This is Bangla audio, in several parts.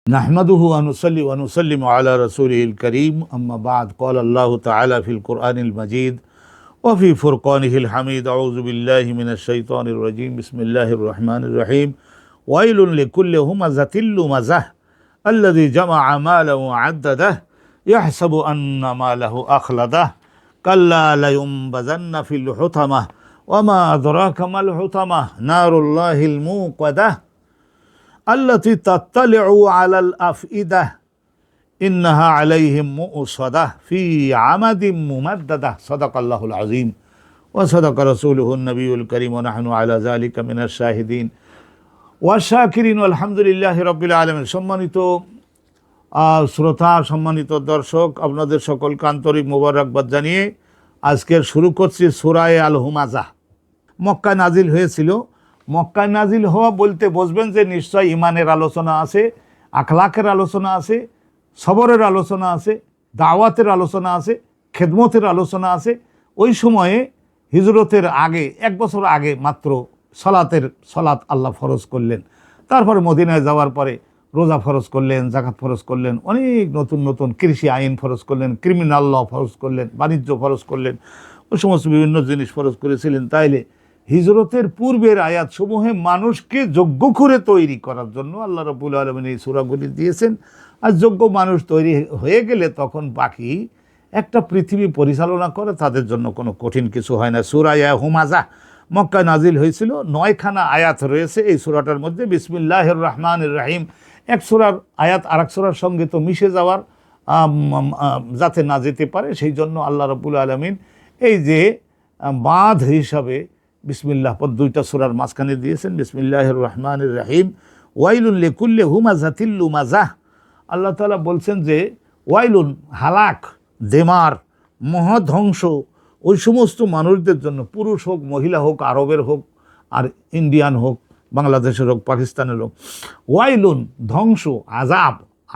নাহমাদুহু ওয়া নুসাল্লি ওয়া নুসাল্লিমু আলা রাসূলিল কারীম আম্মা বা'দ ক্বালা আল্লাহু তাআলা ফিল কুরআনিল মাজিদ ওয়া ফি ফুরকানিহিল হামিদ আউযু বিল্লাহি মিনাশ শাইতানির রাজীম বিসমিল্লাহির রহমানির রহিম ওয়াইলুন লিকুল্লি হুমাযাতিল লুমাযাহ আল্লাযী জামা'a মালান ওয়া 'আদ্দাদাহ ইয়াহসাবু আন্না মালাহু আখলাদাহ কাল্লা লায়ুনবাযান্না ফিল হুতামাহ ওয়া মা আদরাকা মাল হুতামাহ নারুল্লাহিল মুকাদাহ আল্লাতী তাত্তালিউ আলাল আফইদাহ ইন্নাহা আলাইহিম মুসাদাহ ফি আমাদিম মুমাদ্দাদাহ সাদাকাল্লাহুল আযীম ওয়া সাদাকা রাসূলুহুন নবিয়ুল কারীম ওয়া নাহনু আলা যালিকা মিনাশ শাহিদিন ওয়া শাকিরিন আলহামদুলিল্লাহি রাব্বিল আলামিন। সম্মানিত শ্রোতা, সম্মানিত দর্শক, আপনাদের সকলকে আন্তরিক মোবারকবাদ জানিয়ে আজকের শুরু করছি সূরা আল হুমাযাহ। মক্কায় নাজিল হয়েছিল। মক্কায় নাজিল হওয়া বলতে বুঝবেন যে নিশ্চয় ইমানের আলোচনা আছে, আখলাকের আলোচনা আছে, সবরের আলোচনা আছে, দাওয়াতের আলোচনা আছে, খেদমতের আলোচনা আছে। ওই সময়ে হিজরতের আগে 1 বছর আগে মাত্র সলাত আল্লাহ ফরজ করলেন। তারপরে মদিনায় যাওয়ার পরে রোজা ফরজ করলেন, জাকাত ফরজ করলেন, অনেক নতুন নতুন কৃষি আইন ফরজ করলেন, ক্রিমিনাল ল ফরজ করলেন, বাণিজ্য ফরজ করলেন, ওই সমস্ত বিভিন্ন জিনিস ফরজ করেছিলেন। তাইলে হিজরতের পূর্বের আয়াতসমূহে মানুষকে যোগ্য করে তৈরি করার জন্য আল্লাহ রাব্বুল আলামিন এই সূরাগুলি দিয়েছেন। আর যোগ্য মানুষ তৈরি হয়ে গেলে তখন বাকি একটা পৃথিবী পরিচালনা করে তাদের জন্য কোনো কঠিন কিছু হয় না। সূরা হুমাযাহ মক্কায় নাজিল হয়েছিল। 9খানা আয়াত রয়েছে এই সূরাটার মধ্যে। বিসমিল্লাহির রহমানির রহিম। এক সূরার আয়াত আরেক সূরার সঙ্গে তো মিশে যাওয়ার যাতে না যেতে পারে সেই জন্য আল্লাহ রাব্বুল আলামিন এই যে বাঁধ হিসাবে বিসমিল্লাহ পদ 2টা সূরার মাঝখানে দিয়েছেন। বিসমিল্লাহির রহমানির রহিম। ওয়াইলুন লিকুল্লি হুমাযাতিল লুমাযাহ। আল্লাহ তাআলা বলছেন যে ওয়াইলুন, হালাক, দেমার, মহাধ্বংস ওই সমস্ত মানুষদের জন্য, পুরুষ হোক, মহিলা হোক, আরবের হোক, আর ইন্ডিয়ান হোক, বাংলাদেশের হোক, পাকিস্তানের হোক। ওয়াইলুন, ধ্বংস,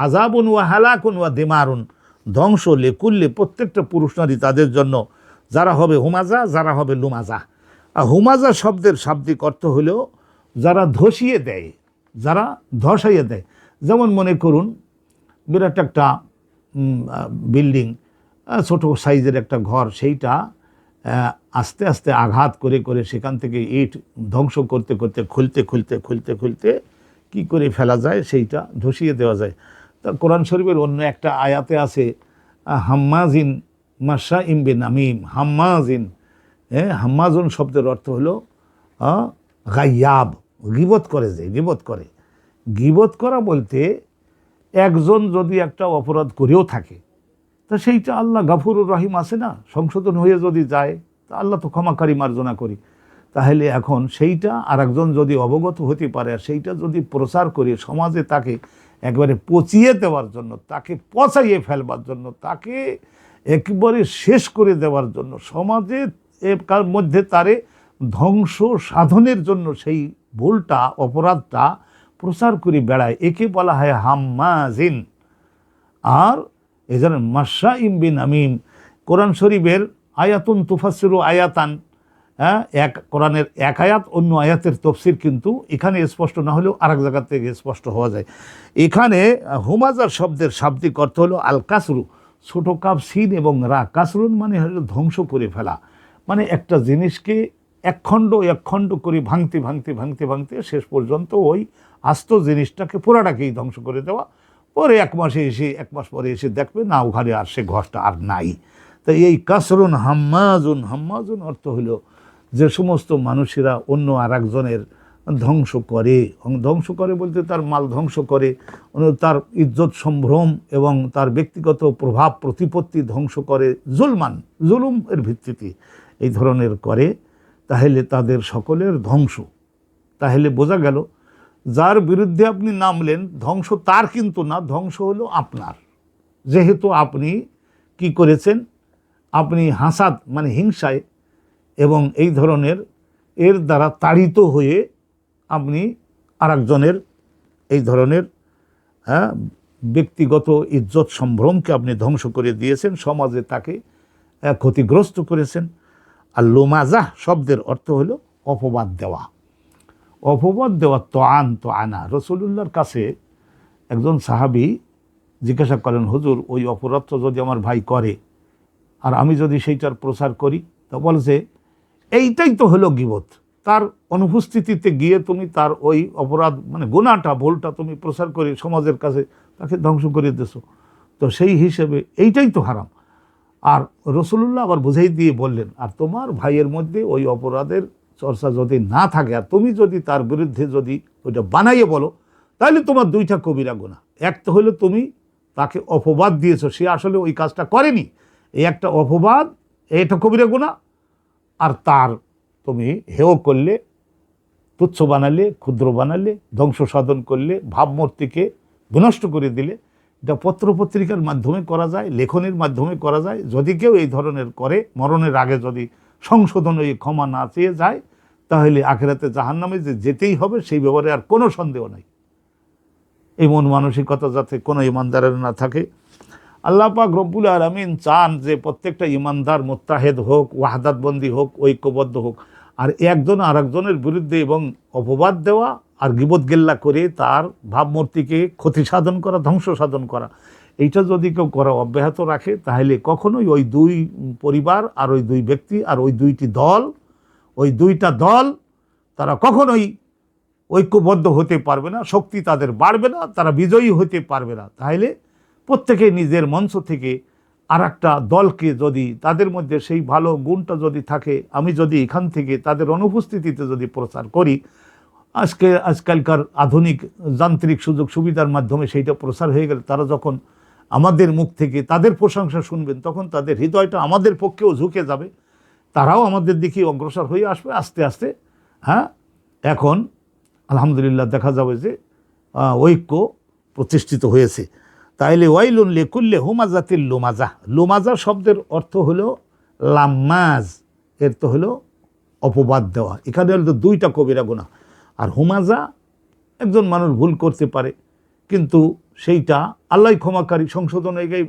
আযাবুন ওয়া হালাকুন ওয়া দিমারুন, ধ্বংস লিকুল্লি প্রত্যেকটা পুরুষ নারী তাদের জন্য, যারা হবে হুমাযা, যারা হবে লুমাযা। আর হুমাযা শব্দের শাব্দিক অর্থ হলো যারা ধসিয়ে দেয়, যারা ধসাইয়ে দেয়। যেমন মনে করুন বিরাট একটা বিল্ডিং, ছোট সাইজের একটা ঘর, সেইটা আস্তে আস্তে আঘাত করে করে সেখান থেকে ইট ধ্বংস করতে করতে খুলতে কি করে ফেলা যায়, সেইটা ধসিয়ে দেওয়া যায়। তা কোরআন শরীফের অন্য একটা আয়াতে আছে হাম্মাজিন মাশাইম বিনামিম। হাম্মাজিন, হাম্মাজুন শব্দের অর্থ হলো গায়্যাব, গীবত করে, যে গীবত করে। গীবত করা বলতে একজন যদি একটা অপরাধ করেও থাকে তা সেইটা আল্লাহ গাফুরুর রহিম আছে না, সংশোধন হয়ে যদি যায় তা আল্লাহ তো ক্ষমাকারী মার্জনা করি। তাহলে এখন সেইটা আর একজন যদি অবগত হতে পারে আর সেইটা যদি প্রচার করে সমাজে তাকে একবারে পচিয়ে দেওয়ার জন্য, তাকে পচাইয়ে ফেলবার জন্য, তাকে একেবারে শেষ করে দেওয়ার জন্য, সমাজে এর মধ্যে তারে ধ্বংস সাধনের জন্য সেই ভুলটা, অপরাধটা প্রচার করে বেড়ায়, একে বলা হয় হাম্মাজিন। আর এজন্য মাশাইম বিনামিম। কোরআন শরীফের আয়াতুন তুফাসসিরু আয়াতান, এক কোরআনের এক আয়াত অন্য আয়াতের তফসির কিন্তু এখানে স্পষ্ট না হলেও আরেক জায়গা থেকে স্পষ্ট হওয়া যায়। এখানে হুমাযার শব্দের শাব্দিক অর্থ হলো আল কাসরু, ছোট কাপ সিন এবং রা। কাসরুন মানে হলো ধ্বংস করে ফেলা, মানে একটা জিনিসকে এক খণ্ড করে ভাঙতে শেষ পর্যন্ত ওই আস্ত জিনিসটাকে পুরাটাকেই ধ্বংস করে দেওয়া। পরে 1 মাস পরে এসে দেখবে না ওখানে আর সে ঘরটা আর নাই। তো এই কাসরুন হাম্মাজুন অর্থ হলো যে সমস্ত মানুষেরা অন্য আর একজনের ধ্বংস করে বলতে তার মাল ধ্বংস করে, তার ইজ্জত সম্ভ্রম এবং তার ব্যক্তিগত প্রভাব প্রতিপত্তি ধ্বংস করে, জুলুমের ভিত্তিতে এই ধরনের করে, তাহলে তাদের সকলের ধ্বংস। তাহলে বোঝা গেল যার বিরুদ্ধে আপনি নামলেন ধ্বংস তার কিন্তু না, ধ্বংস হলো আপনার। যেহেতু আপনি কি করেছেন, আপনি হাসাদ মানে হিংসায় এবং এই ধরনের এর দ্বারা তাড়িত হয়ে আপনি আরেকজনের এই ধরনের ব্যক্তিগত ইজ্জত সম্ভ্রমকে আপনি ধ্বংস করে দিয়েছেন, সমাজে তাকে ক্ষতিগ্রস্ত করেছেন। আর লুমাযাহ শব্দের অর্থ হলো অপবাদ দেওয়া। তো আনা। রাসূলুল্লাহর কাছে একজন সাহাবী জিজ্ঞাসা করেন, হুজুর ওই অপরাধটা যদি আমার ভাই করে আর আমি যদি সেইটার প্রচার করি, তা বলছে এইটাই তো হলো গীবত। তার অনুপস্থিতিতে গিয়ে তুমি তার ওই অপরাধ মানে গুনাহটা ভুলটা তুমি প্রচার করে সমাজের কাছে তাকে ধ্বংস করে দিয়েছো, তো সেই হিসেবে এইটাই তো হারাম। আর রাসূলুল্লাহ আবার বুঝাই দিয়ে বললেন, আর তোমার ভাইয়ের মধ্যে ওই অপরাধের চর্চা যদি না থাকে আর তুমি যদি তার বিরুদ্ধে যদি ওইটা বানাইয়ে বলো, তাহলে তোমার দুইটা কবিরা গুনাহ। এক তো হলো তুমি তাকে অপবাদ দিয়েছো, সে আসলে ওই কাজটা করেনি, এই একটা অপবাদ, এটা কবিরা গুনাহ। আর তার তুমি হেয় করলে, তুচ্ছ বানালে, ক্ষুদ্র বানালে, ধ্বংস সাধন করলে, ভাবমূর্তিকে বিনষ্ট করে দিলে। এটা পত্রপত্রিকার মাধ্যমে করা যায়, লেখনের মাধ্যমে করা যায়। যদি কেউ এই ধরনের করে, মরণের আগে যদি সংশোধন হয়ে ক্ষমা না চেয়ে যায়, তাহলে আখিরাতে জাহান্নামে যে যেতেই হবে সেই ব্যাপারে আর কোনো সন্দেহ নাই। এই মন মানসিকতা যাতে কোনো ইমানদারের না থাকে। আল্লাহ পাক রব্বুল আলামিন চান যে প্রত্যেকটা ইমানদার মুত্তাহেদ হোক, ওয়াহদাতবন্দি হোক, ঐক্যবদ্ধ হোক। আর একজন আর একজনের বিরুদ্ধে এবং অপবাদ দেওয়া আর গীবত গিল্লা করে তার ভাবমূর্তিকে ক্ষতি সাধন করা, ধ্বংস সাধন করা, এইটা যদি কেউ করা অব্যাহত রাখে, তাহলে কখনোই ওই দুই পরিবার আর ওই দুই ব্যক্তি আর ওই দুইটি দল, ওই দুইটা দল তারা কখনোই ঐক্যবদ্ধ হতে পারবে না, শক্তি তাদের বাড়বে না, তারা বিজয়ী হতে পারবে না। তাহলে প্রত্যেকে নিজের মঞ্চ থেকে আর একটা দলকে যদি তাদের মধ্যে সেই ভালো গুণটা যদি থাকে, আমি যদি এখান থেকে তাদের অনুপস্থিতিতে যদি প্রচার করি, আজকালকার আধুনিক যান্ত্রিক সুযোগ সুবিধার মাধ্যমে সেইটা প্রচার হয়ে গেলে তারা যখন আমাদের মুখ থেকে তাদের প্রশংসা শুনবেন, তখন তাদের হৃদয়টা আমাদের পক্ষেও ঝুঁকে যাবে, তারাও আমাদের দিকে অগ্রসর হয়ে আসবে আস্তে আস্তে। হ্যাঁ, এখন আলহামদুলিল্লাহ দেখা যাবে যে ঐক্য প্রতিষ্ঠিত হয়েছে। তাইলে ওয়াইলুন লিকুল্লি হুমাজাতিল লুমাজা, লুমাজা শব্দের অর্থ হলো লাম্মাজ, এর তো হলো অপবাদ দেওয়া। এখানে হলো দুইটা কবিরা গুনাহ। আর হুমাজা, একজন মানুষ ভুল করতে পারে, কিন্তু সেইটা আল্লাহ ক্ষমাকারী, সংশোধন হয়ে গিয়ে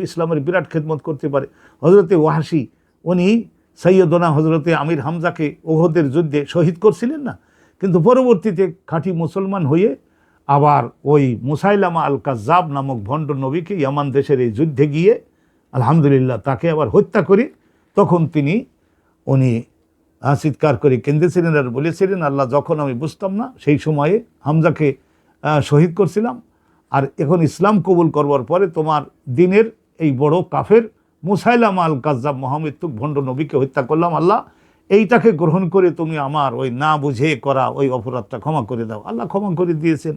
ইসলামের বিরাট খেদমত করতে পারে। হজরতে ওয়াহাশি উনি সৈয়দনা হজরতে আমির হামজাকে ওহদের যুদ্ধে শহীদ করছিলেন না, কিন্তু পরবর্তীতে খাঁটি মুসলমান হয়ে আবার ওই মুসাইলামা আল কাজ্জাব নামক ভণ্ড নবীকে ইয়ামান দেশের এই যুদ্ধে গিয়ে আলহামদুলিল্লাহ তাকে আবার হত্যা করে, তখন উনি চিৎকার করে কেঁদেছিলেন আর বলেছিলেন, আল্লাহ যখন আমি বুঝতাম না সেই সময়ে হামজাকে শহীদ করছিলাম, আর এখন ইসলাম কবুল করবার পরে তোমার দিনের এই বড় কাফের মুসাইলামা আল কাজ্জাব মহামৃত্যুক ভণ্ড নবীকে হত্যা করলাম, আল্লাহ এইটাকে গ্রহণ করে তুমি আমার ওই না বুঝে করা ওই অপরাধটা ক্ষমা করে দাও। আল্লাহ ক্ষমা করে দিয়েছেন।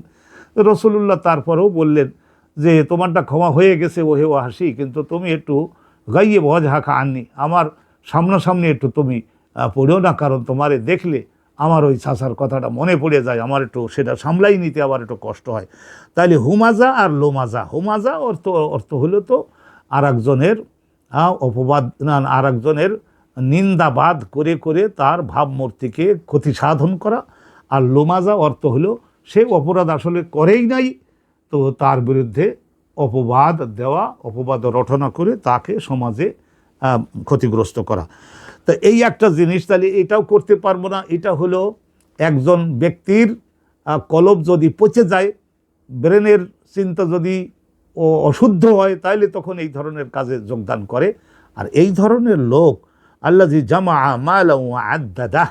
রাসূলুল্লাহ তারপরেও বললেন যে তোমারটা ক্ষমা হয়ে গেছে ওহে ওয়াহাশি, কিন্তু তুমি একটু গাইয়ে ভজ হাঁকা আননি, আমার সামনাসামনি একটু তুমি পড়েও না, কারণ তোমারে দেখলে আমার ওই চাচার কথাটা মনে পড়ে যায়, আমার একটু সেটা সামলাই নিতে আবার একটু কষ্ট হয়। তাইলে হুমাজা আর লোমাজা, হুমাজা অর্থ হলো তো আর একজনের অপবাদ না, আর একজনের নিন্দাবাদ করে করে তার ভাবমূর্তিকে ক্ষতি সাধন করা। আর লোমাজা অর্থ হলো সে অপরাধ আসলে করেই নাই, তো তার বিরুদ্ধে অপবাদ দেওয়া, অপবাদ রটনা করে তাকে সমাজে ক্ষতিগ্রস্ত করা। তো এই একটা জিনিস, তাহলে এটাও করতে পারবো না। এটা হলো একজন ব্যক্তির কলব যদি পচে যায়, ব্রেনের চিন্তা যদি অশুদ্ধ হয়, তাহলে তখন এই ধরনের কাজে যোগদান করে। আর এই ধরনের লোক আল্লাযী জামাআ মালান ওয়া আদ্দাদাহ,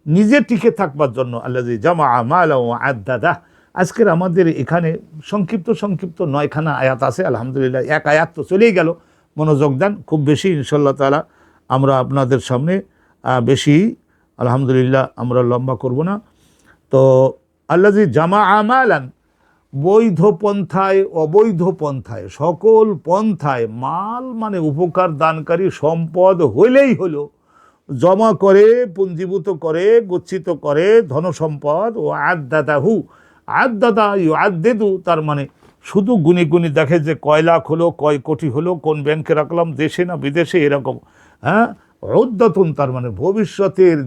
নিজে টিকে থাকবার জন্য আল্লাযী জামাআ মালান ওয়া আদ্দাদাহ। আজকের আমাদের এখানে সংক্ষিপ্ত 9খানা আয়াত আছে, আলহামদুলিল্লাহ। এক আয়াত তো চলেই গেল, মনোযোগ দেন খুব বেশি, ইনশাআল্লাহ তাআলা আমরা আপনাদের সামনে বেশি আলহামদুলিল্লাহ আমরা লম্বা করব না। তো আল্লাযী জামাআ মালান, বৈধ পন্থায় অবৈধ পন্থায় সকল পন্থায়, মাল মানে উপকার দানকারী সম্পদ হইলেই হলো, জমা করে, পুঞ্জীভূত করে, গচ্ছিত করে ধনসম্পদ। ও আদ্দাদাহু, আদ্দাদা ইউআদ্দিদু, তার মানে শুধু গুনি গুনি দেখে যে কয় লাখ হলো, কয় কোটি হলো, কোন ব্যাংকে রাখলাম, দেশে না বিদেশে, এরকম। হ্যাঁ, উদ্দাতুন, তার মানে ভবিষ্যতের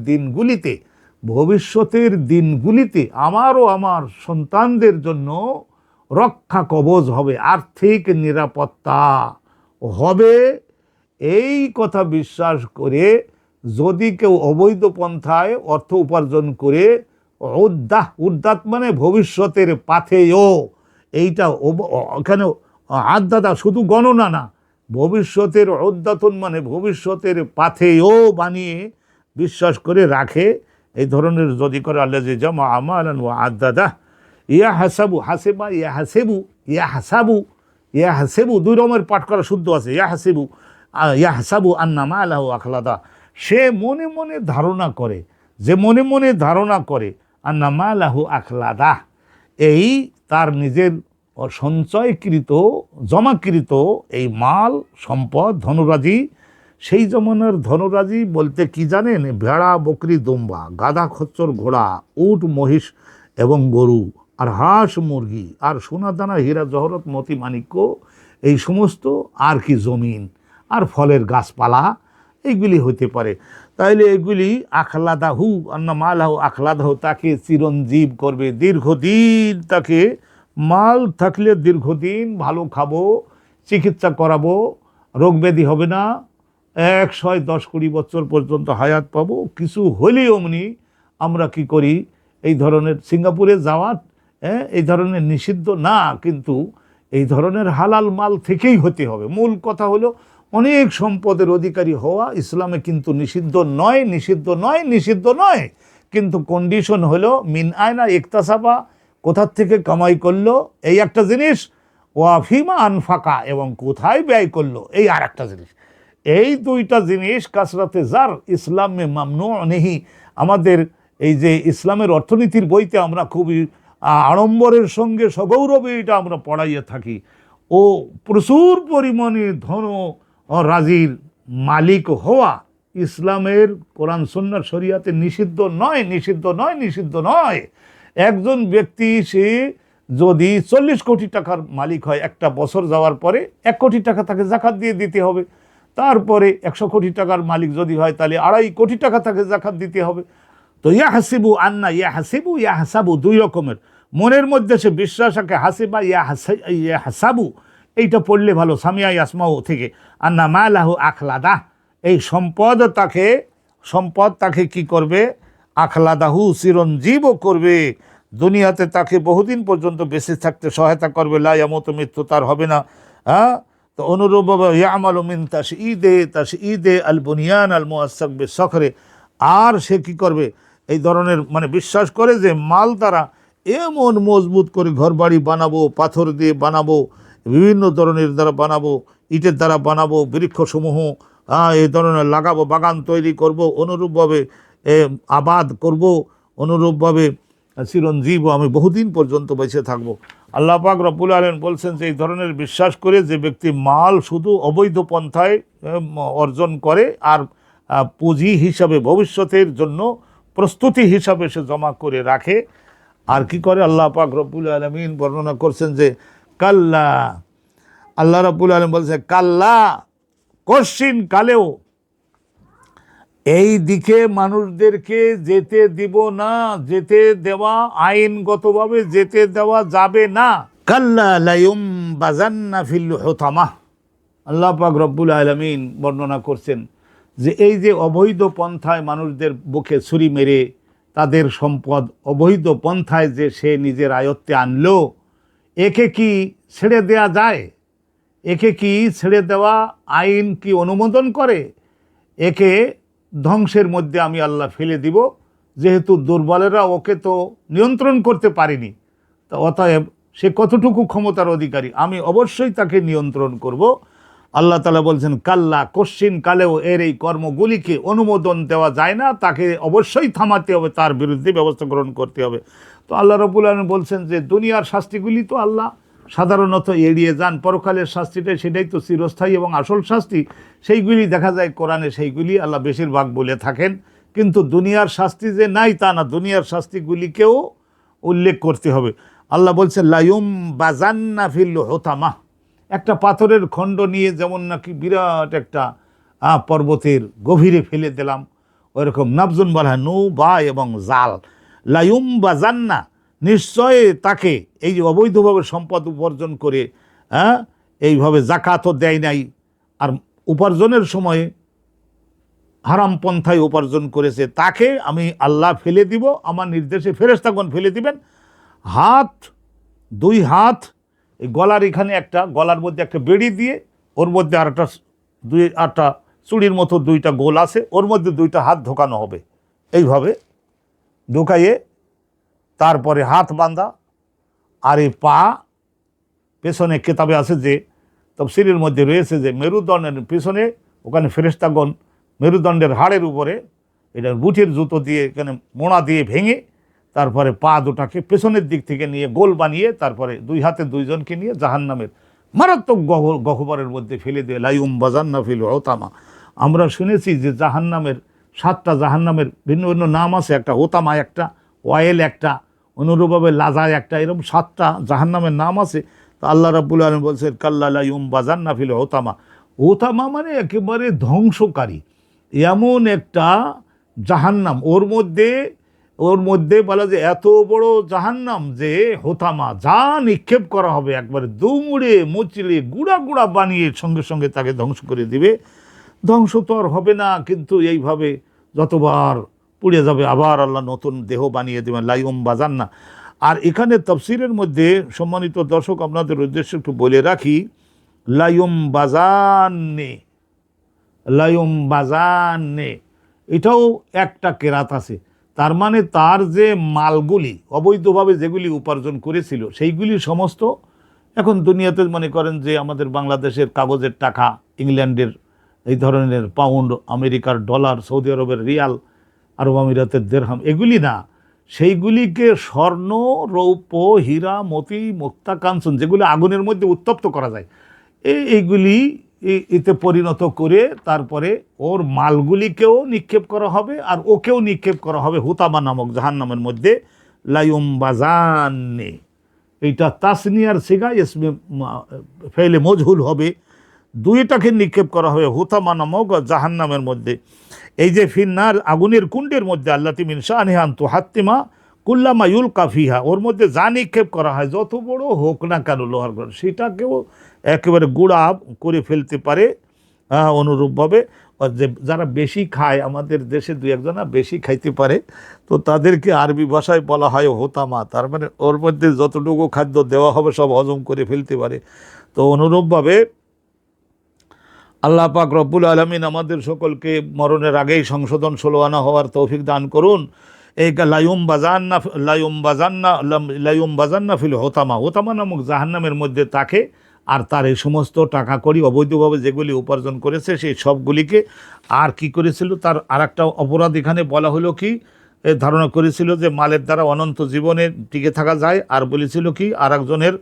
দিনগুলিতে আমারও আমার সন্তানদের জন্য রক্ষা কবচ হবে, আর্থিক নিরাপত্তা হবে। এই কথা বিশ্বাস করে যদি কেউ অবৈধ পন্থায় অর্থ উপার্জন করে, উদ্দাত মানে ভবিষ্যতের পাথেয়, এইটা ওখানে আদ্দাদা শুধু গণনা না, ভবিষ্যতের উদ্দাতন মানে ভবিষ্যতের পাথেও বানিয়ে বিশ্বাস করে রাখে। এই ধরনের যদি করে আল্লাহ যে জামা আমালান ওয়া আদ্দাদা ইয়া হাসাবু হাসেবা ইয়া হাসেবু ইয়া হাসাবু ইয়া হাসেবু, দুই রকমের পাঠ করা শুদ্ধ আছে। ইয়া হাসাবু আন্না মালাহু আখলাদা, সে মনে মনে ধারণা করে, যে মনে মনে ধারণা করে আন্না মালাহু আখলাদা, এই তার নিজের সঞ্চয়কৃত জমাকৃত এই মাল সম্পদ ধনরাজি, সেই জমানার ধনরাজি বলতে কি জানেন? ভেড়া বকরি দুম্বা, গাধা খচ্চর ঘোড়া, উট মহিষ এবং গরু, আর হাঁস মুরগি, আর সোনাদানা হীরা জহরত মতি মাণিক্য, এই সমস্ত, আর কি জমিন আর ফলের গাছপালা, এইগুলি হতে পারে। তাইলে এগুলি আখলাদাহু আন্না মালাহু আখলাদাহু, তাকে চিরঞ্জীব করবে, দীর্ঘদিন তাকে মাল থাকলে দীর্ঘদিন ভালো খাবো, চিকিৎসা করাবো, রোগ ব্যাধি হবে না, 110-20 বছর পর্যন্ত হায়াত পাবো। কিছু হলেই অমনি আমরা কি করি, এই ধরনের সিঙ্গাপুরে যাওয়া এই ধরনের নিষিদ্ধ না, কিন্তু এই ধরনের হালাল মাল থেকেই হতে হবে। মূল কথা হলো অনেক সম্পদের অধিকারী হওয়া ইসলামে কিন্তু নিষিদ্ধ নয়, নিষিদ্ধ নয়, নিষিদ্ধ নয়, কিন্তু কন্ডিশন হলো মিন আয়না ইকতাসাবা, কোথার থেকে কামাই করলো এই একটা জিনিস, ওয়াফিমা আনফাকা, এবং কোথায় ব্যয় করলো এই আর একটা জিনিস। এই দুইটা জিনিস কাসরাতে জার ইসলামে মামনু নেহি। আমাদের এই যে ইসলামের অর্থনীতির বইতে আমরা খুবই আড়ম্বরের সঙ্গে সগৌরবে এটা আমরা পড়াইয়া থাকি। ও প্রচুর পরিমাণে ধন রাজির মালিক হওয়া ইসলামের কোরআন সুন্নাহ শরিয়াতে নিষিদ্ধ নয়, নিষিদ্ধ নয়, নিষিদ্ধ নয়। একজন ব্যক্তি সে যদি 40 কোটি টাকার মালিক হয়, একটা বছর যাওয়ার পরে 1 কোটি টাকা তাকে জাকাত দিয়ে দিতে হবে। তারপরে 100 কোটি টাকার মালিক যদি হয় তাহলে 2.5 কোটি টাকা তাকে জাকাত দিতে হবে। তো ইয়া হাসিবু আন্না, ইয়া হাসিবু ইয়া হাসাবু দুই রকমের। মনের মধ্যে সে বিশ্বাস রাখে, হাসিবা ইয়া হাসাবু, এইটা পড়লে ভালো, সামিয়া ইয়াসমাউ থেকে, আন্না মালাহু আখলাদা, এই সম্পদ তাকে কি করবে? আখলাদাহু, চিরঞ্জীবও করবে, দুনিয়াতে তাকে বহুদিন পর্যন্ত বেঁচে থাকতে সহায়তা করবে। লা ইয়ামুতু, মৃত্যু তার হবে না। তো অনুরূপভাবে ইয়ামালু মিন তাশঈদে আল বুনিয়ান আল মুআসসাক বিসখরে, আর সে কি করবে? এই ধরনের মানে বিশ্বাস করে যে মাল দ্বারা এমন মজবুত করে ঘর বাড়ি বানাবো, পাথর দিয়ে বানাবো, বিভিন্ন ধরনের দ্বারা বানাবো, ইটের দ্বারা বানাবো, বৃক্ষসমূহ এই ধরনের লাগাবো, বাগান তৈরি করব, অনুরূপভাবে আবাদ করব, অনুরূপভাবে চিরঞ্জীব, আমি বহুদিন পর্যন্ত বেঁচে থাকবো। আল্লাহ পাক রব্বুল আলামিন বলছেন যে এই ধরনের বিশ্বাস করে যে ব্যক্তি মাল শুধু অবৈধ পন্থায় অর্জন করে আর পুঁজি হিসাবে ভবিষ্যতের জন্য প্রস্তুতি হিসাবে সে জমা করে রাখে, আর কি করে? আল্লাহ পাক রব্বুল আলামিন বর্ণনা করছেন যে কাল্লা, আল্লাহ রব্বুল আলামিন বলছে কাল্লা, কশ্চিন কালেও এই দিকে মানুষদেরকে যেতে দিব না, যেতে দেওয়া আইনগতভাবে যেতে দেওয়া যাবে না। কাল্লা লায়ুমবাযান্না ফিল হুতামাহ, আল্লাহ পাক রব্বুল আলামিন বর্ণনা করছেন যে এই যে অবৈধ পন্থায় মানুষদের বুকে ছুরি মেরে তাদের সম্পদ অবৈধ পন্থায় যে সে নিজের আয়ত্তে আনলো, একে কি ছেড়ে দেয়া যায়? একে কি ছেড়ে দেওয়া আইন কি অনুমোদন করে? একে ধ্বংসের মধ্যে আমি আল্লাহ ফেলে দিব, যেহেতু দুর্বলেরা ওকে তো নিয়ন্ত্রণ করতে পারেনি, তা অতএব সে কতটুকু ক্ষমতার অধিকারী, আমি অবশ্যই তাকে নিয়ন্ত্রণ করব। আল্লাহ তাআলা বলছেন কাল্লা, কশ্চিন কালেও এর এই কর্মগুলিকে অনুমোদন দেওয়া যায় না, তাকে অবশ্যই থামাতে হবে, তার বিরুদ্ধে ব্যবস্থা গ্রহণ করতে হবে। তো আল্লাহ রাব্বুল আলামিন বলছেন যে দুনিয়ার শাস্তিগুলি তো আল্লাহ সাধারণত এড়িয়ে যান, পরকালের শাস্তিটাই সেটাই তো চিরস্থায়ী এবং আসল শাস্তি, সেইগুলি দেখা যায় কোরআনে, সেইগুলি আল্লাহ বেশিরভাগ বলে থাকেন। কিন্তু দুনিয়ার শাস্তি যে নাই তা না, দুনিয়ার শাস্তিগুলিকেও উল্লেখ করতে হবে। আল্লাহ বলছেন লায়ুমবাযান্না ফিল হুতামাহ, একটা পাথরের খণ্ড নিয়ে যেমন নাকি বিরাট একটা পর্বতের গভীরে ফেলে দিলাম, ওইরকম নাবজুন বলা হয়, নৌ বা এবং জাল। লায়ুমবাযান্না, নিশ্চয় তাকে এই যে অবৈধভাবে সম্পদ উপার্জন করে এইভাবে জাকাতও দেয় নাই, আর উপার্জনের সময়ে হারাম পন্থায় উপার্জন করেছে, তাকে আমি আল্লাহ ফেলে দিব, আমার নির্দেশে ফেরেশতাগণ ফেলে দিবেন। দুই হাত এই গলার এখানে একটা, গলার মধ্যে একটা বেড়ি দিয়ে ওর মধ্যে আর একটা আটটা চুড়ির মতো দুইটা গোল আছে, ওর মধ্যে দুইটা হাত ঢোকানো হবে, এইভাবে ঢোকাইয়ে তারপরে হাত বাঁধা, আর এই পা পেছনে কেতাবে আছে যে তাফসীরের মধ্যে রয়েছে যে মেরুদণ্ডের পেছনে ওখানে ফেরেশতাগণ মেরুদণ্ডের হাড়ের উপরে এটা বুটের জুতো দিয়ে এখানে মোড়া দিয়ে ভেঙে তারপরে পা দুটাকে পেছনের দিক থেকে নিয়ে গোল বানিয়ে তারপরে দুই হাতে দুইজনকে নিয়ে জাহান্নামের মারাত্মক গহ্বরের মধ্যে ফেলে দিয়ে লাইউম বাজান্না ফিল হোতামা। আমরা শুনেছি যে জাহান্নামের 7টা জাহান্নামের ভিন্ন ভিন্ন নাম আছে, একটা হোতামা একটা, ওয়াইল একটা, অনুরূপভাবে লাজায় একটা, এরকম 7টা জাহান্নামের নাম আছে। তো আল্লাহ রাব্বুল আলামিন বলছেন কাল্লা লাইউম বাজান্না ফিল হোতামা। হোতামা মানে একেবারে ধ্বংসকারী এমন একটা জাহান্নাম, ওর মধ্যে বলা যে এত বড় জাহান্নাম যে হোতামা, যা নিক্ষেপ করা হবে একবারে দুমড়ে মুচড়ে গুঁড়া গুঁড়া বানিয়ে সঙ্গে সঙ্গে তাকে ধ্বংস করে দিবে। ধ্বংস তো আর হবে না, কিন্তু এইভাবে যতবার পুড়ে যাবে আবার আল্লাহ নতুন দেহ বানিয়ে দেবেন, লাইউম বাজান্না। আর এখানে তাফসীরের মধ্যে সম্মানিত দর্শক আপনাদের উদ্দেশ্যে একটু বলে রাখি, লাইউম বাজান্নে এটাও একটা কেরাত আছে। তার মানে তার যে মালগুলি অবৈধভাবে যেগুলি উপার্জন করেছিল সেইগুলি সমস্ত এখন দুনিয়াতে মনে করেন যে আমাদের বাংলাদেশের কাগজের টাকা, ইংল্যান্ডের এই ধরনের পাউন্ড, আমেরিকার ডলার, সৌদি আরবের রিয়াল, আরব আমিরাতের দিরহাম, এগুলি না, সেইগুলিকে স্বর্ণ, রৌপ্য, হীরা, মতি, মুক্তা, কাঞ্চন যেগুলি আগুনের মধ্যে উত্তপ্ত করা যায়, এইগুলি এতে পরিণত করে তারপরে ওর মালগুলিকেও নিক্ষেপ করা হবে আর ওকেও নিক্ষেপ করা হবে হুতামা নামক জাহান্নামের মধ্যে। লাইউম বাজান্নে এইটা তাসনিয়ার সিগা, ইসমে ফেলে মজহুল হবে, দুইটাকে নিক্ষেপ করা হবে হুতামা নামক জাহান্নামের মধ্যে। এই যে ফিন্নার আগুনের কুণ্ডের মধ্যে আল্লাতি মিন শানিহান তুহাত্তিমা কুল্লামা ইউলকা ফিহা, ওর মধ্যে যা নিক্ষেপ করা হয় যত বড় হোক না কেন লোহার ঘর, সেটাকেও একেবারে গুঁড়া করে ফেলতে পারে। অনুরূপভাবে যে যারা বেশি খায়, আমাদের দেশে দু একজনা বেশি খাইতে পারে, তো তাদেরকে আরবি ভাষায় বলা হয় হোতামা। তার মানে ওর মধ্যে যতটুকু খাদ্য দেওয়া হবে সব হজম করে ফেলতে পারে। তো অনুরূপভাবে আল্লাহ পাক রব্বুল আলামিন আমাদের সকলকে মরণের আগেই সংশোধন 16 আনা হওয়ার তৌফিক দান করুন। এই লাইউম বাজান্না ফিল হোতামা, হোতামা নামক জাহান্নামের মধ্যে তাকে আর তার এই সমস্ত টাকা কড়ি অবৈধভাবে যেগুলি উপার্জন করেছে সেই সবগুলিকে, আর কি করেছিল তার আর একটা অপরাধ এখানে বলা হলো কি, ধারণা করেছিল যে মালের দ্বারা অনন্ত জীবনে টিকে থাকা যায়, আর বলেছিল কি আর একজনের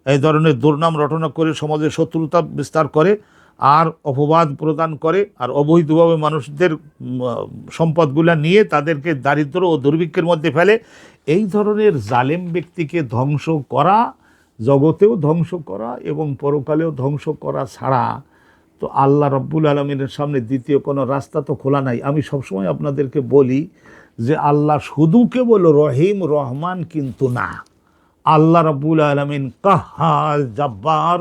এই ধরনের দুর্নাম রটনা করে সমাজে শত্রুতা বিস্তার করে আর অপবাদ প্রদান করে আর অবৈধভাবে মানুষদের সম্পদগুলো নিয়ে তাদেরকে দারিদ্র ও দুর্ভিক্ষের মধ্যে ফেলে। এই ধরনের জালেম ব্যক্তিকে ধ্বংস করা, জগতেও ধ্বংস করা এবং পরকালেও ধ্বংস করা ছাড়া তো আল্লাহ রাব্বুল আলামিনের সামনে দ্বিতীয় কোনো রাস্তা তো খোলা নাই। আমি সবসময় আপনাদেরকে বলি যে আল্লাহ শুধু কেবল রহিম রহমান কিন্তু না, আল্লাহ রাব্বুল আলামিন কাহ্হার, জাব্বার,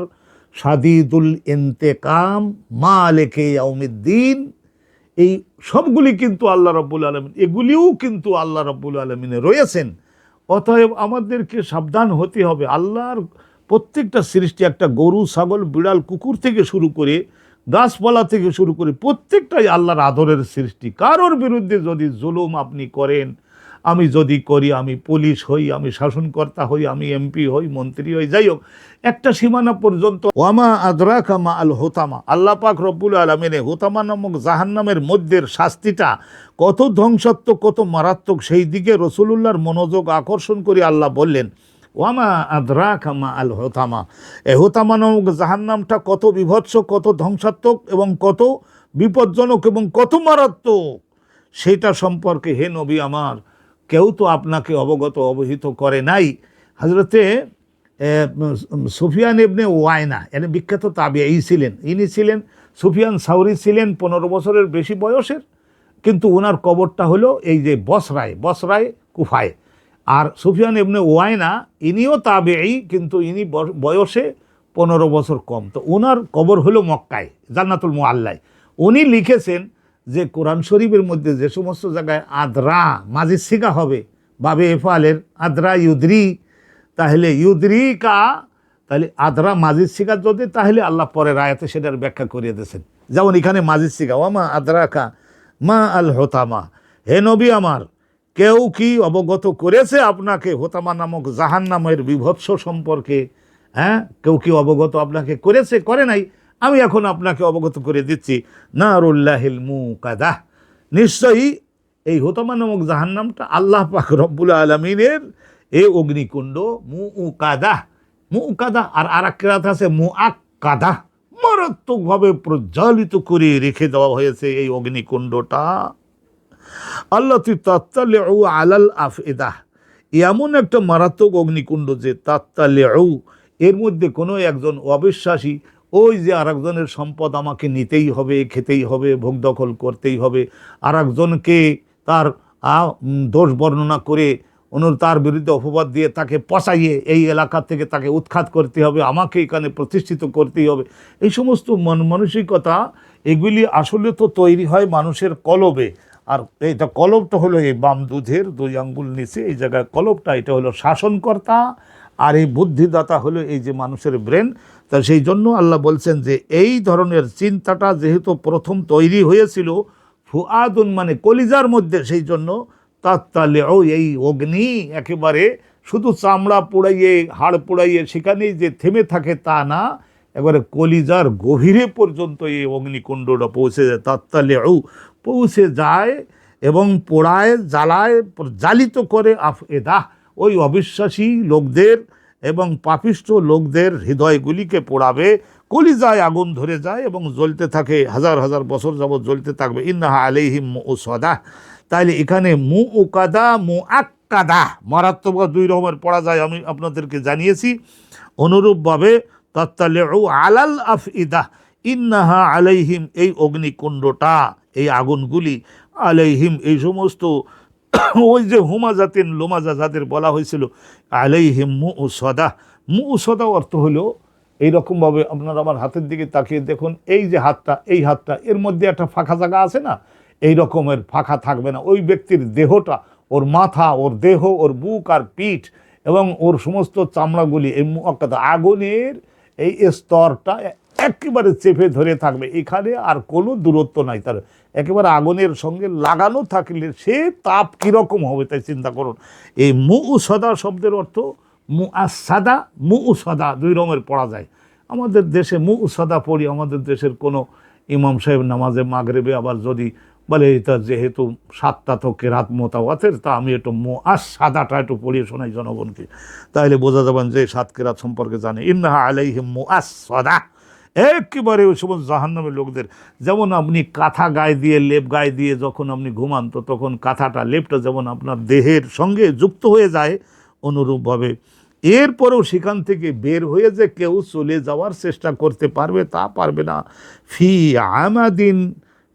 শাদীদুল ইন্তেকাম, মালিকে ইয়াউমিদ্দিন, এই সবগুলি কিন্তু আল্লাহ রাব্বুল আলামিন, এগুলিও কিন্তু আল্লাহ রাব্বুল আলামিনে রয়েছেন। অতএব আমাদেরকে সাবধান হতে হবে। আল্লাহর প্রত্যেকটা সৃষ্টি, একটা গরু, ছাগল, বিড়াল, কুকুর থেকে শুরু করে গাছপালা থেকে শুরু করে প্রত্যেকটাই আল্লাহর আদরের সৃষ্টি। কারোর বিরুদ্ধে যদি জুলুম আপনি করেন, আমি যদি করি, আমি পুলিশ হই, আমি শাসনকর্তা হই, আমি এমপি হই, মন্ত্রী হই, যাই হোক, একটা সীমানা পর্যন্ত। ওয়ামা আদরাকা মা আল হোতামা, আল্লাহ পাক রব্বুল আলামিনে হোতামা নামক জাহান্নামের মধ্যের শাস্তিটা কত ধ্বংসাত্মক, কত মারাত্মক, সেই দিকে রসুলুল্লাহর মনোযোগ আকর্ষণ করে আল্লাহ বললেন ওয়ামা আদরাকা মা আল হোতামা, এই হোতামা নামক জাহান্নামটা কত বিভৎস, কত ধ্বংসাত্মক এবং কত বিপজ্জনক এবং কত মারাত্মক, সেটা সম্পর্কে হে নবী আমার কেউ তো আপনাকে অবহিত করে নাই। হযরতে সুফিয়ান ইবনে ওয়াইনা, এর বিখ্যাত তাবিঈ ছিলেন, ইনি ছিলেন সুফিয়ান সাউরি, ছিলেন 15 বছরের বেশি বয়সের, কিন্তু ওনার কবরটা হলো এই যে বসরায় কুফায়। আর সুফিয়ান ইবনে ওয়াইনা ইনিও তাবিঈ, কিন্তু ইনি বয়সে 15 বছর কম, তো ওনার কবর হলো মক্কায় জান্নাতুল মুআল্লায়। উনি লিখেছেন যে কোরআন শরীফের মধ্যে যে সমস্ত জায়গায় আদরা মাজিদ সিগা হবে বাবে এফালের আদরা ইউদ্রি, তাহলে ইউদ্রিকা তাহলে আদরা মাজিদ সিগা যদি, তাহলে আল্লাহ পরের আয়াতে সেটার ব্যাখ্যা করিয়ে দিয়েছেন। যেমন এখানে মাজিদ সিগা, ওয়ামা আদরাকা মা আল হোতামা, হে নবী আমার, কেউ কি অবগত করেছে আপনাকে হোতামা নামক জাহান্নামের বিভৎস সম্পর্কে? হ্যাঁ, কেউ কি অবগত আপনাকে করেছে? করে নাই। আমি এখন আপনাকে অবগত করে দিচ্ছি, নারুল্লাহিল মুকাদাহ, নিশ্চয়ই এই হোতামা নামক জাহান্নামটা আল্লাহ পাক রব্বুল আলামিনের এই অগ্নিকুণ্ড, মুকাদাহ, মুকাদাহ। আর আরেক কিরাত আছে মুআক্কাদাহ, মারাত্মকভাবে প্রজ্বালিত করে রেখে দেওয়া হয়েছে এই অগ্নিকুণ্ডটা। আল্লাতী তাত্তালিউ আলাল আফইদাহ, এমন একটা মারাত্মক অগ্নিকুণ্ড যে তাত্তালিউ, এর মধ্যে কোনো একজন অবিশ্বাসী ওই যে আরেকজনের সম্পদ আমাকে নিতেই হবে, খেতেই হবে, ভোগ দখল করতেই হবে, আরেকজনকে তার দোষ বর্ণনা করে তার বিরুদ্ধে অপবাদ দিয়ে তাকে পচাইয়ে এই এলাকা থেকে তাকে উৎখাত করতে হবে, আমাকে এখানে প্রতিষ্ঠিত করতেই হবে, এই সমস্ত মানসিকতা, এগুলি আসলে তো তৈরি হয় মানুষের কলবে। আর এইটা কলবটা হলো এই বাম দুধের 2 আঙ্গুল নিচে এই জায়গায় কলবটা, এটা হলো শাসনকর্তা, আর এই বুদ্ধিদাতা হলো এই যে মানুষের ব্রেন। তা সেই জন্য আল্লাহ বলছেন যে এই ধরনের চিন্তাটা যেহেতু প্রথম তৈরি হয়েছিল ফুআদুন মানে কলিজার মধ্যে, সেই জন্য তাত্তালিউ, এই অগ্নি একেবারে শুধু চামড়া পোড়াইয়ে হাড় পোড়াইয়ে সেখানেই যে থেমে থাকে তা না, এবারে কলিজার গভীরে পর্যন্ত এই অগ্নিকুণ্ডটা পৌঁছে যায়, তাত্তালিউ পৌঁছে যায় এবং পোড়ায়, জ্বালায়, জ্বালিত করে আফএদাহ, ওই অবিশ্বাসী লোকদের এবং পাপিষ্ঠ লোকদের হৃদয়গুলিকে পোড়াবে, কলিজায় আগুন ধরে যায় এবং জ্বলতে থাকে, হাজার হাজার বছর যাবৎ জ্বলতে থাকবে। ইন্নাহা আলাইহিম মুউসাদাহ, তাইলে এখানে মুউকাদা, মুআক্কাদা, মারাত্মক 2 রকমের পড়া যায়, আমি আপনাদেরকে জানিয়েছি। অনুরূপভাবে তাত্তালিউ আলাল আফইদাহ, ইন্নাহা আলাইহিম, এই অগ্নিকুণ্ডটা, এই আগুনগুলি, আলাইহিম এই সমস্ত ওই যে হুমাজাতিন লোমাজা যাদের বলা হয়েছিল, আলাইহিম মুউসাদাহ, মুউসাদা অর্থ হলো এইরকমভাবে, আপনারা আমার হাতের দিকে তাকিয়ে দেখুন, এই যে হাতটা, এই হাতটা, এর মধ্যে একটা ফাঁকা জায়গা আছে না, এই রকমের ফাঁকা থাকবে না। ওই ব্যক্তির দেহটা, ওর মাথা, ওর দেহ, ওর বুক আর পিঠ এবং ওর সমস্ত চামড়াগুলি এই মুআক্কাদা, আগুনের এই স্তরটা একেবারে চেপে ধরে থাকবে, এখানে আর কোনো দূরত্ব নাই, তার একেবারে আগুনের সঙ্গে লাগানো থাকলে সে তাপ কীরকম হবে তাই চিন্তা করুন। এই মুউসাদা শব্দের অর্থ মুআসাদা, মুউসাদা 2 রকমের পড়া যায়। আমাদের দেশে মুউসাদা পড়ি, আমাদের দেশের কোনো ইমাম সাহেব নামাজে মাগরিবে আবার যদি বলে এটা যেহেতু 7টা তো কেরাত মোতাওয়াতের, তা আমি একটু মুআসাদাটা একটু পড়িয়ে শোনাই জনগণকে, তাহলে বোঝা যাবেন যে 7 কেরাত সম্পর্কে জানে। ইন্নাহা আলাইহিম মুআসাদা, একেবারে ওই সমস্ত জাহান্নামের লোকদের, যেমন আপনি কাঁথা গায়ে দিয়ে, লেপ গায়ে দিয়ে যখন আপনি ঘুমান, তো তখন কাঁথাটা, লেপটা যেমন আপনার দেহের সঙ্গে যুক্ত হয়ে যায়, অনুরূপভাবে এরপরেও সেখান থেকে বের হয়ে যে কেউ চলে যাওয়ার চেষ্টা করতে পারবে তা পারবে না। ফি আমাদিন,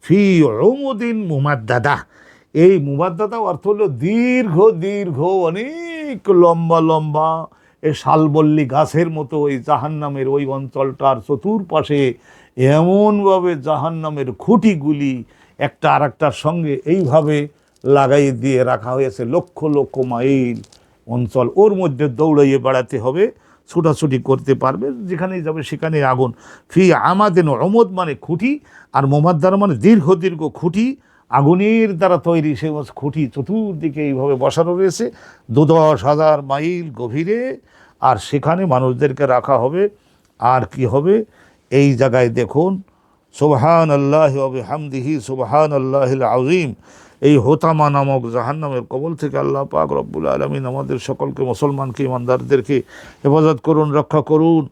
ফি উমুদিন মুমাদ্দাদা, এই মুমাদ্দাদা অর্থ হলো দীর্ঘ দীর্ঘ, অনেক লম্বা লম্বা, এ শালবল্লী গাছের মতো ওই জাহান্নামের ওই অঞ্চলটার চতুর্পাশে এমনভাবে জাহান্নামের খুঁটিগুলি একটা আর একটার সঙ্গে এইভাবে লাগাই দিয়ে রাখা হয়েছে, লক্ষ লক্ষ মাইল অঞ্চল, ওর মধ্যে দৌড়াইয়ে বেড়াতে হবে, ছুটাছুটি করতে পারবে, যেখানেই যাবে সেখানেই আগুন। ফি আমাদিন, অমদ মানে খুঁটি, আর মোমাদ্দার মানে দীর্ঘ দীর্ঘ খুঁটি, আগুনের দ্বারা তৈরি সেই খুঁটি চতুর্দিকে এইভাবে বসানো রয়েছে 10,000 মাইল গভীরে, আর সেখানে মানুষদেরকে রাখা হবে। আর কি হবে এই জায়গায় দেখুন, সুবহানাল্লাহি ওয়া বিহামদিহি সুবহানাল্লাহিল আযীম, এই হোতামা নামক জাহান্নামের কবল থেকে আল্লাহ পাক রব্বুল আলামিন আমাদের সকলকে, মুসলমানকে, ইমানদারদেরকে হেফাজত করুন, রক্ষা করুন।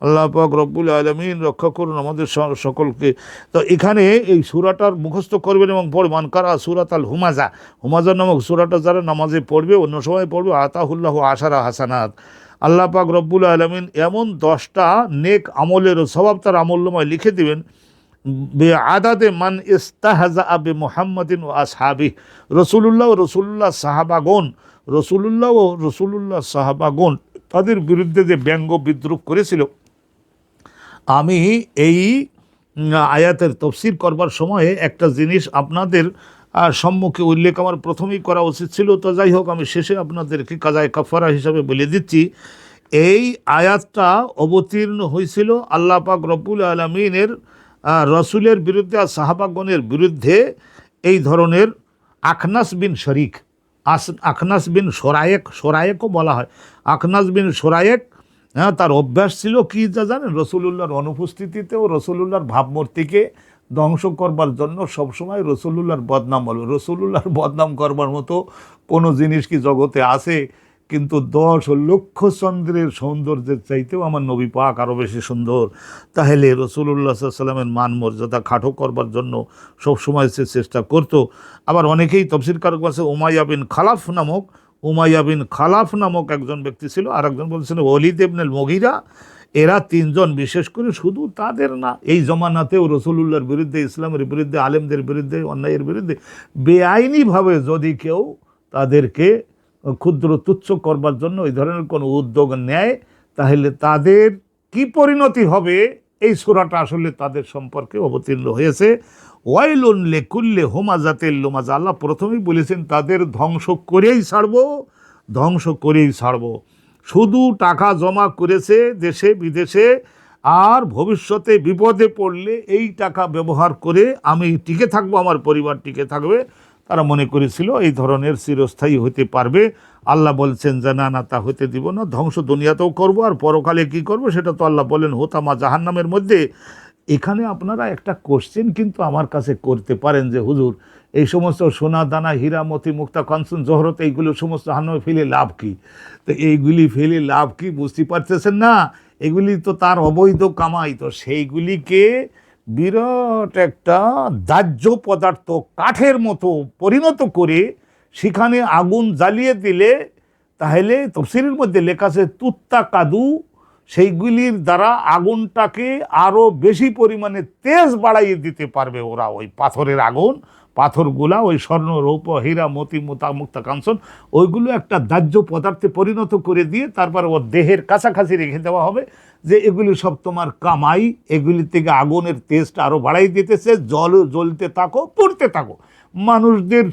আল্লাহ পাক রব্বুল আলামিন রক্ষা করুন আমাদের সকলকে। তো এখানে এই সূরাটার মুখস্থ করবেন এবং পড়বেন, কারা সূরাত আল হুমাজা, হুমাজা নামক সূরাটা যারা নামাজে পড়বে, অন্য সময় পড়বে, আতাহুল্লাহু আশারা হাসানাত, আল্লাহ পাক রব্বুল আলামিন এমন 10টা নেক আমলের সওয়াব তার আমলনামায় লিখে দিবেন, বে আদাদে মান ইস্তাহজা বে মুহাম্মাদিন ও আসহাবিহি, রসুলুল্লাহ ও রসুলুল্লাহ সাহাবাগণ, রসুলুল্লাহ ও রসুলুল্লাহ সাহাবাগণ তাদের বিরুদ্ধে যে ব্যঙ্গ বিদ্রুপ করেছিল, আমি এই আয়াতের তফসির করবার সময়ে একটা জিনিস আপনাদের সম্মুখে উল্লেখ আমার প্রথমেই করা উচিত ছিল, তো যাই হোক আমি শেষে আপনাদেরকে কাজায়ে কাফারা হিসাবে বলে দিচ্ছি। এই আয়াতটা অবতীর্ণ হয়েছিল আল্লাহ পাক রব্বুল আলামিনের রসুলের বিরুদ্ধে আর সাহাবাগণের বিরুদ্ধে এই ধরনের আখনাস বিন শরিক, আখনাস বিন সোরায়েকও বলা হয়। আখনাস বিন সোরায়েক, হ্যাঁ, তার অভ্যাস ছিল কি যা জানেন, রসুলুল্লাহর অনুপস্থিতিতেও রসুলুল্লাহর ভাবমূর্তিকে ধ্বংস করবার জন্য সবসময় রসুলুল্লাহর বদনাম বলবে। রসুলুল্লাহর বদনাম করবার মতো কোনো জিনিস কি জগতে আছে? কিন্তু 10 লক্ষ চন্দ্রের সৌন্দর্যের চাইতেও আমার নবী পাক আরও বেশি সুন্দর। তাহলে রসুলুল্লাহ সাল্লামের মান মর্যাদা খাটো করবার জন্য সবসময় সে চেষ্টা করত। আবার অনেকেই তফসির কারক আছে উমাইয়া বিন খালাফ নামক একজন ব্যক্তি ছিল, আর একজন বলছিলেন ওয়ালিদ ইবনে মুগীরা। এরা তিনজন, বিশেষ করে শুধু তাদের না, এই জমানাতেও রসুলুল্লাহর বিরুদ্ধে, ইসলামের বিরুদ্ধে, আলেমদের বিরুদ্ধে, অন্যায়ের বিরুদ্ধে বেআইনিভাবে যদি কেউ তাদেরকে ক্ষুদ্র তুচ্ছ করবার জন্য এই ধরনের কোনো উদ্যোগ নেয়, তাহলে তাদের কি পরিণতি হবে, এই সূরাটা আসলে তাদের সম্পর্কে অবতীর্ণ হয়েছে। ওয়াইলুন লিকুল্লি হুমাযাতিল লুমাযা। আল্লাহ প্রথমেই বলেছেন তাদের ধ্বংস করেই ছাড়বো। শুধু টাকা জমা করেছে দেশে বিদেশে, আর ভবিষ্যতে বিপদে পড়লে এই টাকা ব্যবহার করে আমি টিকে থাকবো, আমার পরিবার টিকে থাকবে, তারা মনে করেছিল এই ধরনের চিরস্থায়ী হতে পারবে। আল্লাহ বলছেন যে না, তা হতে দিব না, ধ্বংস দুনিয়াতেও করব, আর পরকালে কি করব সেটা তো আল্লাহ বলেন হোতামা জাহান্নামের মধ্যে। এখানে আপনারা একটা কোশ্চেন কিন্তু আমার কাছে করতে পারেন যে হুজুর, এই সমস্ত সোনা দানা হীরা মতি মুক্তা কাঞ্চন জহরত এইগুলো সমস্ত জাহান্নামে ফেলে লাভ কি? তো এইগুলি ফেলে লাভ কি বুঝতে পারতেছেন না? এগুলি তো তার অবৈধ কামাই, তো সেইগুলিকে বিরাট একটা দাহ্য পদার্থ, কাঠের মতো পরিণত করে সেখানে আগুন জ্বালিয়ে দিলে, তাহলে তফসিরের মধ্যে লেখা আছে তুত্তা কাদু, সেইগুলির দ্বারা আগুনটাকে আরও বেশি পরিমাণে তেজ বাড়াইয়ে দিতে পারবে ওরা। ওই পাথরের আগুন, পাথরগুলা ওই স্বর্ণ রৌপ্য হীরা মতি মুক্তা কাঞ্চন, ওইগুলো একটা দাহ্য পদার্থে পরিণত করে দিয়ে তারপর ওর দেহের কাছাকাছি রেখে দেওয়া হবে যে এগুলি সব তোমার কামাই, এগুলি থেকে আগুনের তেজটা আরও বাড়াই দিতেছে, জ্বলতে থাকো, পড়তে থাকো। মানুষদের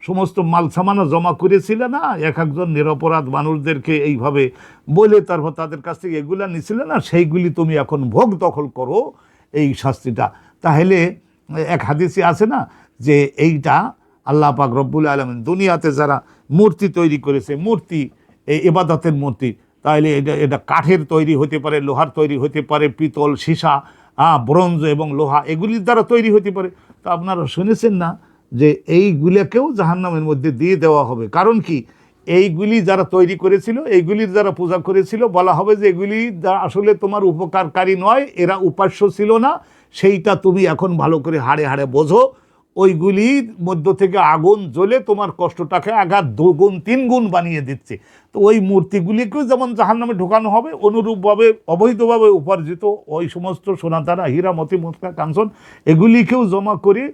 সমস্ত মাল সামানা জমা করেছিল না, এক একজন নিরপরাধ মানুষদেরকে এইভাবে বলে তারপর তাদের কাছ থেকে এগুলা নিছিল না, সেইগুলি তুমি এখন ভোগ দখল করো, এই শাস্তিটা। তাহলে এক হাদিসে আছে না যে এইটা আল্লাহ পাক রব্বুল আলামিন দুনিয়াতে যারা মূর্তি তৈরি করেছে, মূর্তি এই ইবাদতের মূর্তি, তাহলে এটা কাঠের তৈরি হতে পারে, লোহার তৈরি হতে পারে, পিতল, সীসা, ব্রোঞ্জ এবং লোহা, এগুলির দ্বারা তৈরি হতে পারে। তো আপনারা শুনেছেন না যে এইগুলোকেও জাহান্নামের মধ্যে দিয়ে দেওয়া হবে? কারণ কি, এইগুলি যারা তৈরি করেছিল, এইগুলির যারা পূজা করেছিল, বলা হবে যে এগুলি আসলে তোমার উপকারকারী নয়, এরা উপাস্য ছিল না, সেইটা তুমি এখন ভালো করে হাড়ে হাড়ে বোঝো। ওইগুলির মধ্য থেকে আগুন জ্বলে তোমার কষ্টটাকে আঘাত 2 গুণ 3 গুণ বানিয়ে দিচ্ছে। তো ওই মূর্তিগুলিকেও যেমন জাহান্নামে ঢোকানো হবে, অনুরূপভাবে অবৈধভাবে উপার্জিত ওই সমস্ত সোনাদানা হীরা মতি মুক্তা কাঞ্চন এগুলিকেও জমা করে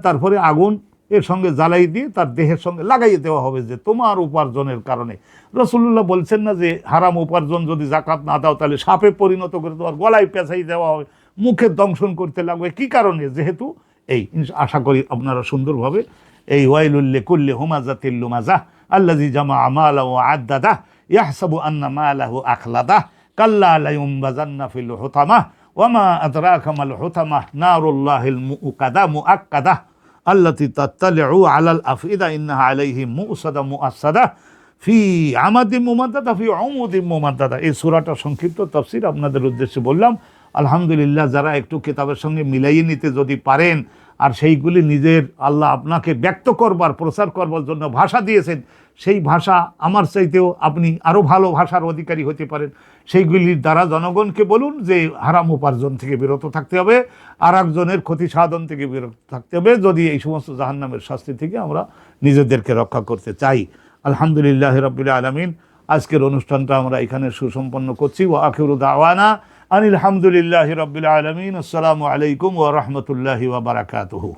তারপরে আগুন এর সঙ্গে জ্বালাই দিয়ে তার দেহের সঙ্গে লাগাইয়ে দেওয়া হবে যে তোমার উপার্জনের কারণে। রাসূলুল্লাহ বলছেন না যে হারাম উপার্জন যদি জাকাত না দাও তাহলে সাপে পরিণত করে তোমার গলায় পেঁচাই দেওয়া হবে, মুখে দংশন করতে লাগবে। কি কারণে? যেহেতু এই, আশা করি আপনারা সুন্দরভাবে এই ওয়াইলুল লিকুল্লি হুমাযাতিল লুমাযাহ আল্লাযী জামাআ মালাহু ওয়া আদ্দাদাহ ইয়াহসাবু আন্না মালাহু আখলাদাহ কাল্লা লায়ুনবাযান্না ফিল হুতামাহ ওয়া মা আদরাকা মাল হুতামাহ নারুল্লাহিল মুআক্কাদাহ আল্লাতী তাত্তালিউ আলাল আফইদা ইন্নাহা আলাইহিম মুআসাদা ফি আমাদিম মুমাদ্দাদা ফি উমুদিম মুমাদ্দাদা। এই সূরাটা সংক্ষিপ্ত তাফসীর আপনাদের উদ্দেশ্যে বললাম। আলহামদুলিল্লাহ, যারা একটু কিতাবের সঙ্গে মিলাইয়ে নিতে যদি পারেন, আর সেইগুলি নিজের আল্লাহ আপনাকে ব্যক্ত করবার, প্রচার করবার জন্য ভাষা দিয়েছেন, সেই ভাষা আমার চাইতেও আপনি আরও ভালো ভাষার অধিকারী হতে পারেন। সেইগুলির দ্বারা জনগণকে বলুন যে হারাম উপার্জন থেকে বিরত থাকতে হবে, আর একজনের ক্ষতি সাধন থেকে বিরত থাকতে হবে, যদি এই সমস্ত জাহান্নামের শাস্তি থেকে আমরা নিজেদেরকে রক্ষা করতে চাই। আলহামদুলিল্লাহ রাব্বিল আলামিন। আজকের অনুষ্ঠানটা আমরা এখানে সুসম্পন্ন করছি। ওয়া আখিরু দাওয়ানা আনিল হামদুলিল্লাহি রাব্বিল আলামিন। আসসালামু আলাইকুম ওয়া রাহমাতুল্লাহি ওয়া বারাকাতুহু।